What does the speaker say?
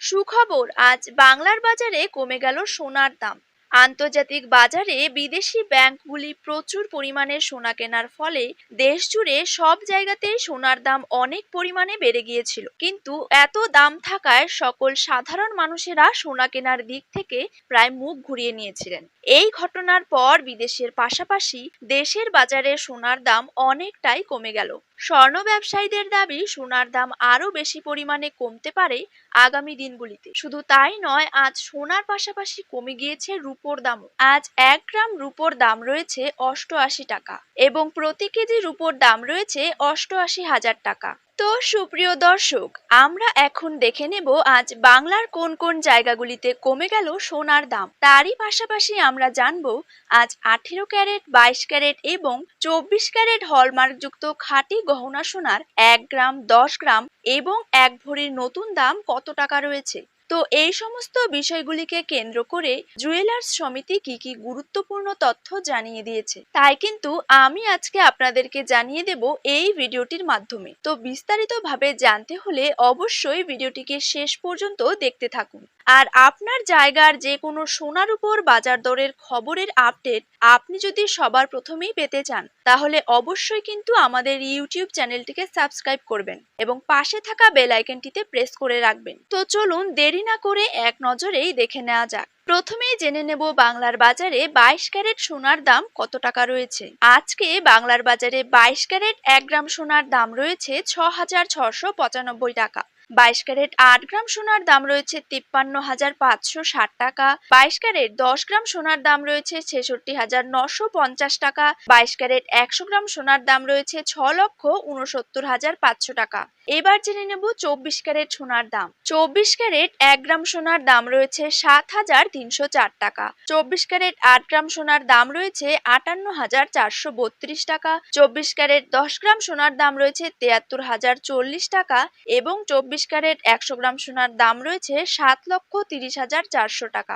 সুখবর, আজ বাংলার বাজারে কমে গেল সোনার দাম। আন্তর্জাতিক বাজারে বিদেশি ব্যাংকগুলি প্রচুর পরিমাণে সোনা কেনার ফলে দেশ জুড়ে সব জায়গাতেই সোনার দাম অনেক পরিমাণে বেড়ে গিয়েছিল, কিন্তু এত দাম থাকায় সকল সাধারণ মানুষেরা সোনা কেনার দিক থেকে প্রায় মুখ ঘুরিয়ে নিয়েছিলেন। এই ঘটনার পর বিদেশের পাশাপাশি দেশের বাজারে সোনার দাম অনেকটাই কমে গেল। স্বর্ণ ব্যবসায়ীদের দাবি সোনার দাম আরো বেশি পরিমাণে কমতে পারে আগামী দিনগুলিতে। শুধু তাই নয়, আজ সোনার পাশাপাশি কমে গিয়েছে রূপোর দামও। আজ 1 গ্রাম রূপোর দাম রয়েছে 88 টাকা এবং প্রতি কেজি রূপোর দাম রয়েছে 88,000 টাকা। তো সুপ্রিয় দর্শক, আমরা এখন দেখে নেব আজ বাংলার কোন কোন জায়গাগুলিতে কমে গেল সোনার দাম। তারই পাশাপাশি আমরা জানবো আজ 18 ক্যারেট, 22 ক্যারেট এবং 24 ক্যারেট হলমার্কযুক্ত খাঁটি গহনা সোনার 1 গ্রাম, 10 গ্রাম এবং 1 ভরির নতুন দাম কত টাকা রয়েছে। তো এই সমস্ত বিষয়গুলিকে কেন্দ্র করে জুয়েলার্স সমিতি কি কি গুরুত্বপূর্ণ তথ্য জানিয়ে দিয়েছে, তাই কিন্তু আমি আজকে আপনাদেরকে জানিয়ে দেব এই ভিডিওটির মাধ্যমে। তো বিস্তারিতভাবে জানতে হলে অবশ্যই ভিডিওটিকে শেষ পর্যন্ত দেখতে থাকুন। আর আপনার জায়গার যে কোনো সোনার উপর বাজার দরের খবরের আপডেট আপনি যদি সবার প্রথমেই পেতে চান, তাহলে অবশ্যই কিন্তু আমাদের ইউটিউব চ্যানেলটিকে সাবস্ক্রাইব করবেন এবং পাশে থাকা বেল আইকনটিতে প্রেস করে রাখবেন। তো চলুন দেরি না করে এক নজরেই দেখে নেওয়া যাক। প্রথমেই জেনে নেব বাংলার বাজারে 22 ক্যারেট সোনার দাম কত টাকা রয়েছে। আজকে বাংলার বাজারে 22 ক্যারেট 1 গ্রাম সোনার দাম রয়েছে 6,695 টাকা। 22 ক্যারেট 8 গ্রাম সোনার দাম রয়েছে 53,560 টাকা। 22 ক্যারেট 10 গ্রাম সোনার দাম রয়েছে 66,950 টাকা। 22 ক্যারেট 100 গ্রাম সোনার দাম রয়েছে 6,69,500 টাকা। এবার জেনে নেব 24 ক্যারেট সোনার দাম। 24 ক্যারেট 1 গ্রাম সোনার দাম রয়েছে 7,304 টাকা। 24 ক্যারেট 8 গ্রাম সোনার দাম রয়েছে 58,432 টাকা। 24 ক্যারেট 10 গ্রাম সোনার দাম রয়েছে 73,040 টাকা এবং 24 ক্যারেট 100 গ্রাম সোনার দাম রয়েছে 7,30,400 টাকা।